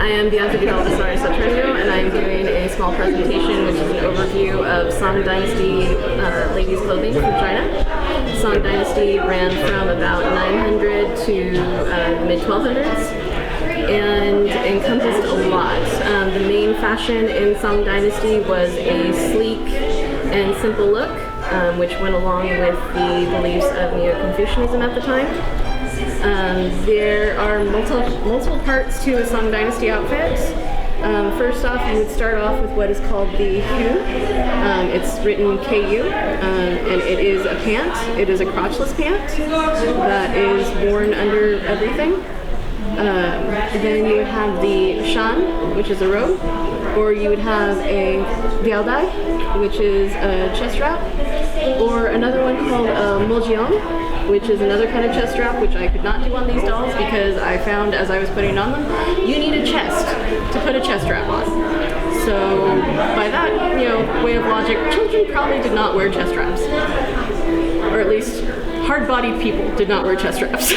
I am Bianca Baldasarre Saturnio, and I am doing a small presentation which is an overview of Song Dynasty ladies' clothing from China. Song Dynasty ran from about 900 to mid-1200s and encompassed a lot. The main fashion in Song Dynasty was a sleek and simple look, which went along with the beliefs of Neo-Confucianism at the time. There are multiple parts to a Song Dynasty outfit. First off, you would start off with what is called the Hu. It's written Ku, and it is a pant. It is a crotchless pant that is worn under everything. Then you would have the Shan, which is a robe, or you would have a Diaodai, which is a chest strap, or another one called a Mojion, which is another kind of chest strap, which I could not do on these dolls because I found as I was putting on them, you need a chest to put a chest strap on. So by that, way of logic, children probably did not wear chest straps, or at least hard-bodied people did not wear chest straps.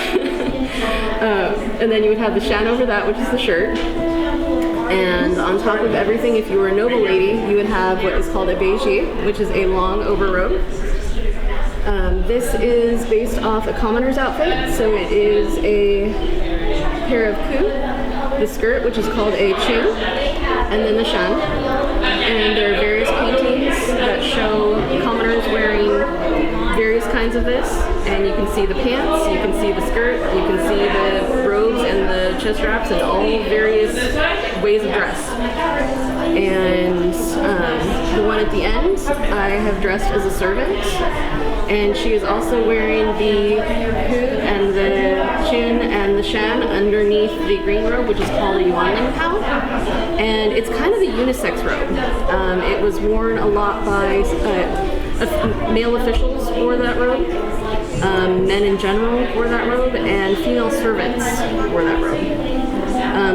And then you would have the shan over that, which is the shirt. And on top of everything, if you were a noble lady, you would have what is called a beiji, which is a long overrobe. This is based off a commoner's outfit, so it is a pair of ku, the skirt, which is called a ching, and then the shan. And there are various paintings that show commoners wearing various kinds of this, and you can see the pants, you can see the skirt, you can see the robes and the chest straps, and all various ways of dress. And the one at the end, I have dressed as a servant, and she is also wearing the hu and the chin and the shan underneath the green robe, which is called a yuanling pao, and it's kind of a unisex robe. It was worn a lot by male officials wore that robe, men in general wore that robe, and female servants wore that robe.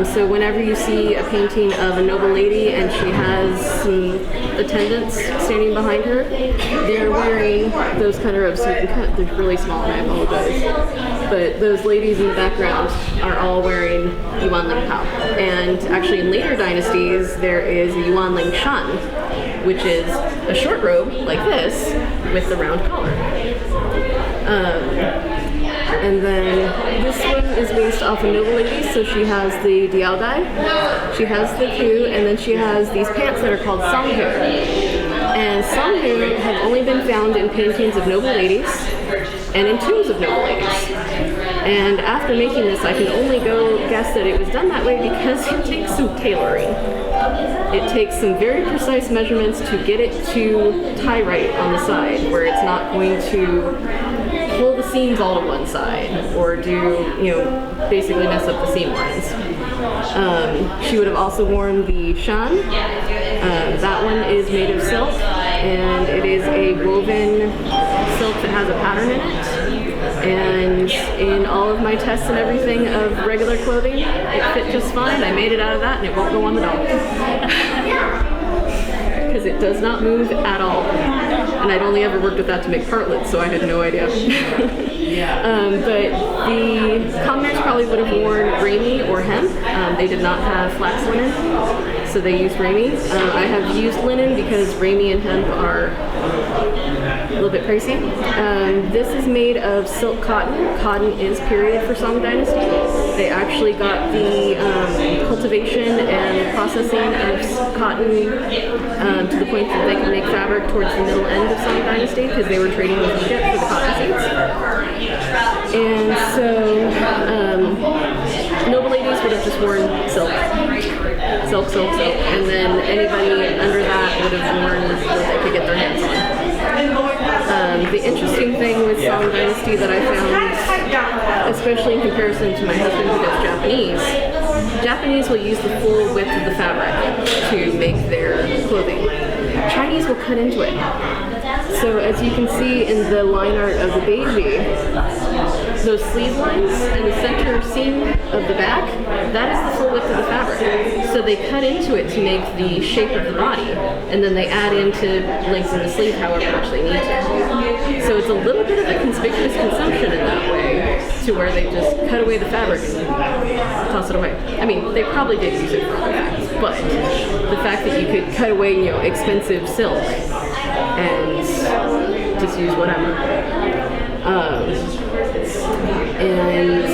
So whenever you see a painting of a noble lady and she has some attendants standing behind her, they're wearing those kind of robes. So you can cut, they're really small, and I apologize. But those ladies in the background are all wearing yuanling pao. And actually in later dynasties, there is a yuanling shan, which is a short robe like this with the round collar. And then this one is based off a noble lady, so she has the diaodai, she has the ku, and then she has these pants that are called songhu. And songhu have only been found in paintings of noble ladies and in tombs of noble ladies. And after making this, I can only guess that it was done that way because it takes some tailoring. It takes some very precise measurements to get it to tie right on the side, where it's not going to pull the seams all to one side or do, basically mess up the seam lines. She would have also worn the shan. That one is made of silk, and it is a woven silk that has a pattern in it. And in all of my tests and everything of regular clothing, it fit just fine. I made it out of that, and it won't go on the doll. Because it does not move at all. And I'd only ever worked with that to make partlets, so I had no idea. But the commoners probably would have worn rami or hemp. They did not have flax linen, so they used rami. I have used linen because rami and hemp are a little bit pricey. This is made of silk cotton. Cotton is period for Song Dynasty. They actually got the cultivation and processing of cotton to the point that they could make fabric towards the middle end of Song Dynasty because they were trading with Egypt for the cotton seeds. And so noble ladies would have just worn silk. Silk, silk, silk. And then anybody under that would have worn what they could get their hands on. The interesting thing with Song Dynasty that I found, especially in comparison to my husband who does Japanese will use the full width of the fabric to make their clothing. Chinese will cut into it. So as you can see in the line art of the beiji, those sleeve lines and the center seam of the back, that is the full width of the fabric. So they cut into it to make the shape of the body, and then they add in to lengthen the sleeve however much they need to. So it's a little bit of a conspicuous consumption in that way, to where they just cut away the fabric and toss it away. I mean, they probably did use it for other things, but the fact that you could cut away, expensive silk and just use whatever. And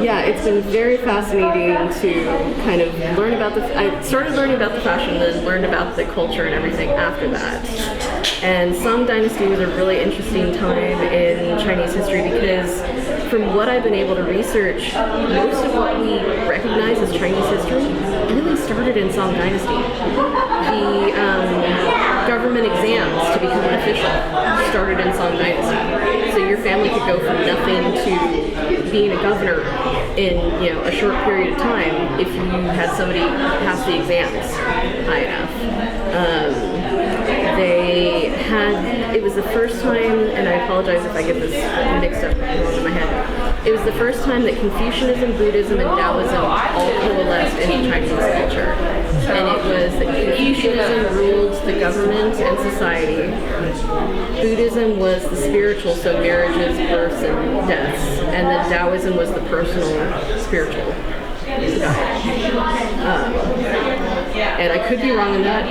yeah, it's been very fascinating to kind of learn about I started learning about the fashion, then learned about the culture and everything after that. And Song Dynasty was a really interesting time in Chinese history because from what I've been able to research, most of what we recognize as Chinese history really started in Song Dynasty. The government exams to become an official started in Song Dynasty. So your family could go from nothing to being a governor in a short period of time if you had somebody pass the exams high enough. It was the first time, and I apologize if I get this mixed up wrong in my head, it was the first time that Confucianism, Buddhism, and Taoism all coalesced in Chinese culture. And it was that Confucianism ruled the government and society. Buddhism was the spiritual, so marriages, births, and deaths. And then Taoism was the personal, spiritual. And I could be wrong on that,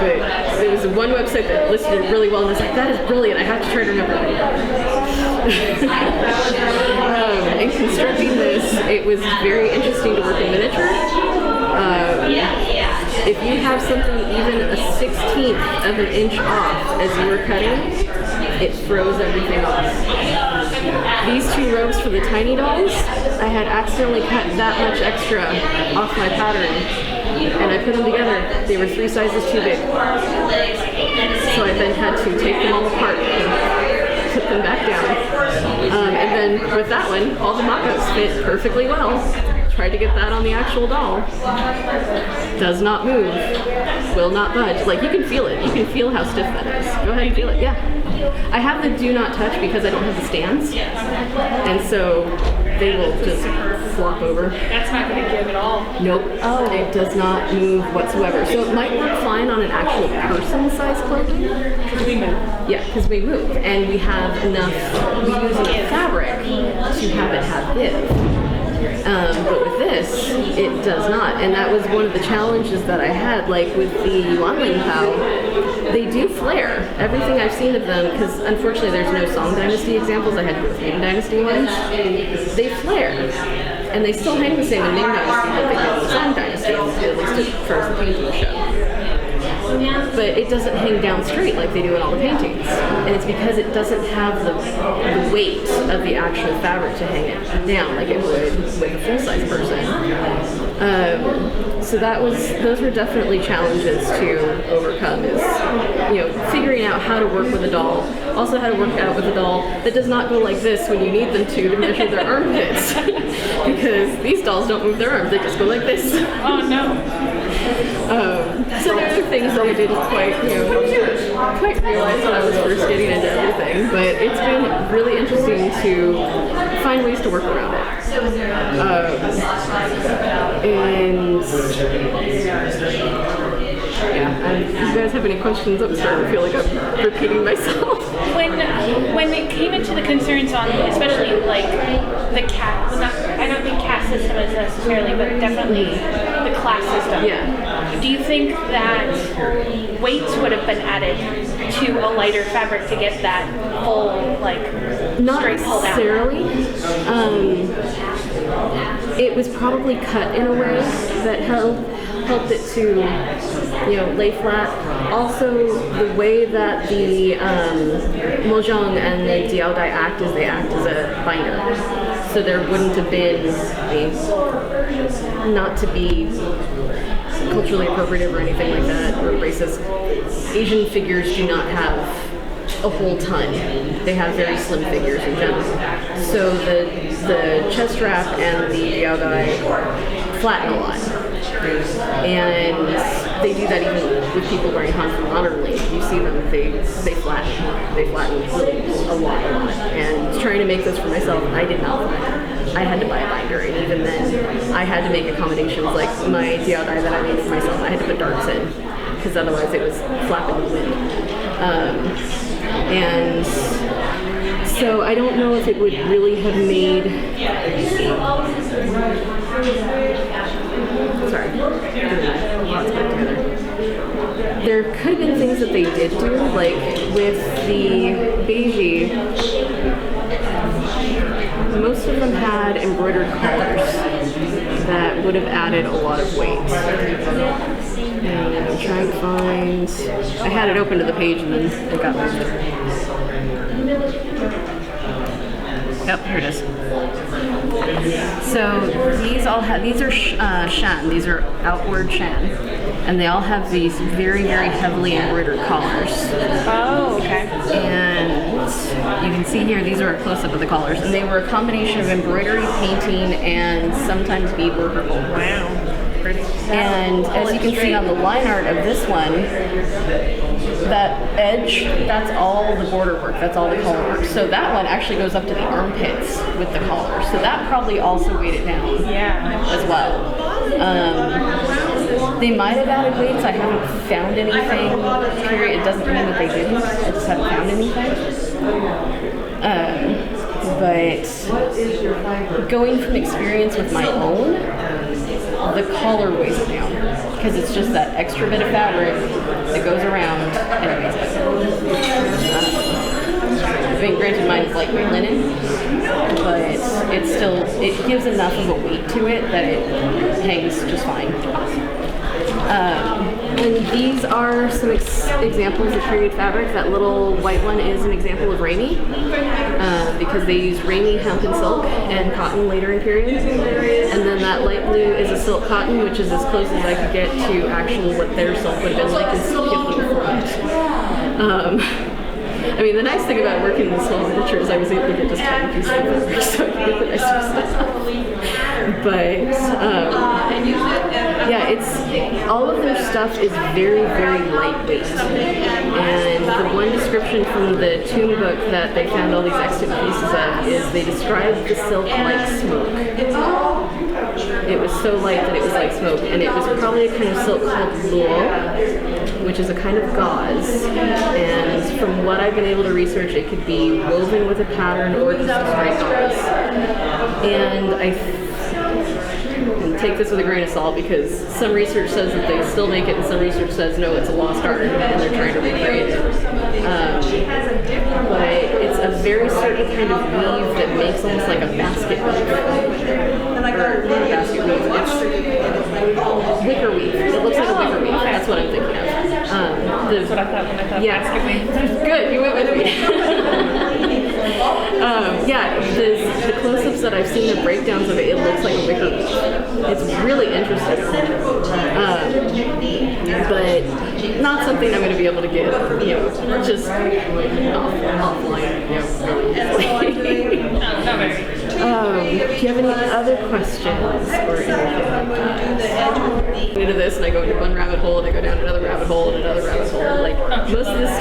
but there was one website that listed it really well, and I was like, that is brilliant, I have to try to remember it. In constructing this, it was very interesting to work in miniature. If you have something even a 16th of an inch off as you were cutting, it throws everything off. These two robes for the tiny dolls, I had accidentally cut that much extra off my pattern, and I put them together. They were 3 sizes too big. So I then had to take them all apart and put them back down. And then with that one, all the mock-ups fit perfectly well. Tried to get that on the actual doll. Does not move. Will not budge. Like, you can feel it. You can feel how stiff that is. Go ahead and feel it. Yeah. I have the do not touch because I don't have the stands. And so they will just flop over. That's not going to give at all. Nope. Oh. It does not move whatsoever. So it might work fine on an actual person-sized clothing. Because we move. Yeah, because we move. And we have enough, we use enough fabric to have it have give. But with this, it does not. And that was one of the challenges that I had, like with the Yuanling Pao. They do flare. Everything I've seen of them, because unfortunately there's no Song Dynasty examples, I had to go with Ming Dynasty ones, they flare. And they still hang the same in Ming Dynasty that they did in Song Dynasty, at least as far as the painting show. But it doesn't hang down straight like they do in all the paintings. And it's because it doesn't have the weight of the actual fabric to hang it down like it would with a full-size person. So those were definitely challenges to overcome, is figuring out how to work with a doll, also how to work out with a doll that does not go like this when you need them to measure their armpits. Because these dolls don't move their arms, they just go like this. Oh no. So there are things that I didn't quite realize when I was first getting into everything, but it's been really interesting to find ways to work around it. If you guys have any questions, I'm starting to feel like I'm repeating myself. When it came into the concerns on, especially like the caste, I don't think caste system is necessarily, but definitely the class system. Yeah. Do you think that weights would have been added to a lighter fabric to get that full, straight pull down? Not necessarily. It was probably cut in a way that helped it to, lay flat. Also, the way that the Mojang and the Diaodai act is they act as a binder. So there wouldn't have been not to be culturally appropriative or anything like that, or racist. Asian figures do not have a whole ton. They have very slim figures in general. So the chest strap and the Diaodai flatten a lot. And they do that even with people wearing Hansen modernly. You see them, they flatten really a lot. And trying to make this for myself, I did not flatten. I had to buy a binder, and even then, I had to make accommodations. Like my DIY that I made for myself, I had to put darts in, because otherwise it was flapping in the wind. And so I don't know if it would really have made. Sorry, let's put it together. There could have been things that they did do, like with the beige. Most of them had embroidered collars that would have added a lot of weight. And I'm trying to find. I had it open to the page and then it got moved. Yep, here it is. So these are shan. These are outward shan, and they all have these very, very heavily embroidered collars. Oh, okay. And you can see here, these are a close-up of the collars, and they were a combination of embroidery, painting, and sometimes beadwork or gold. Wow. Pretty. And as you can see on the line art of this one, that edge, that's all the border work, that's all the collar work. So that one actually goes up to the armpits with the collar. So that probably also weighed it down as well. They might have added weights. I haven't found anything, period. It doesn't mean that they didn't. I just haven't found anything. But going from experience with my own, the collar weighs it down, because it's just that extra bit of fabric that goes around and it makes it. I mean, granted, mine is lightweight linen, but it gives enough of a weight to it that it hangs just fine. And these are some examples of period fabric. That little white one is an example of Ramie, because they use Ramie hemp and silk and cotton later in period. And then that light blue is a silk cotton, which is as close as I could get to actually what their silk would have been like in skipping from it. I mean, the nice thing about working in this whole literature is I was able to get just tiny pieces of fabric, so I could get the nicer stuff. But yeah, all of their stuff is very, very lightweight. And the one description from the tomb book that they found all these extant pieces of is they described the silk like smoke. It was so light that it was like smoke, and it was probably a kind of silk called lore, which is a kind of gauze. And from what I've been able to research, it could be woven with a pattern or just a straight gauze. And and take this with a grain of salt, because some research says that they still make it and some research says no, it's a lost art and they're trying to recreate it. But it's a very certain kind of weave that makes almost like a basket weave. Or not a basket weave, it's wicker weave. It looks like a wicker weave. That's what I'm thinking of. That's what I thought when I thought basket weave. Good, you went with me. The close-ups that I've seen, the breakdowns of it, it looks like a wicker weave. It's really interesting. But not something I'm going to be able to get, just offline, really. Do you have any other questions or anything? Into this, and I go into one rabbit hole, and I go down another rabbit hole, and another rabbit hole. Like most of this stuff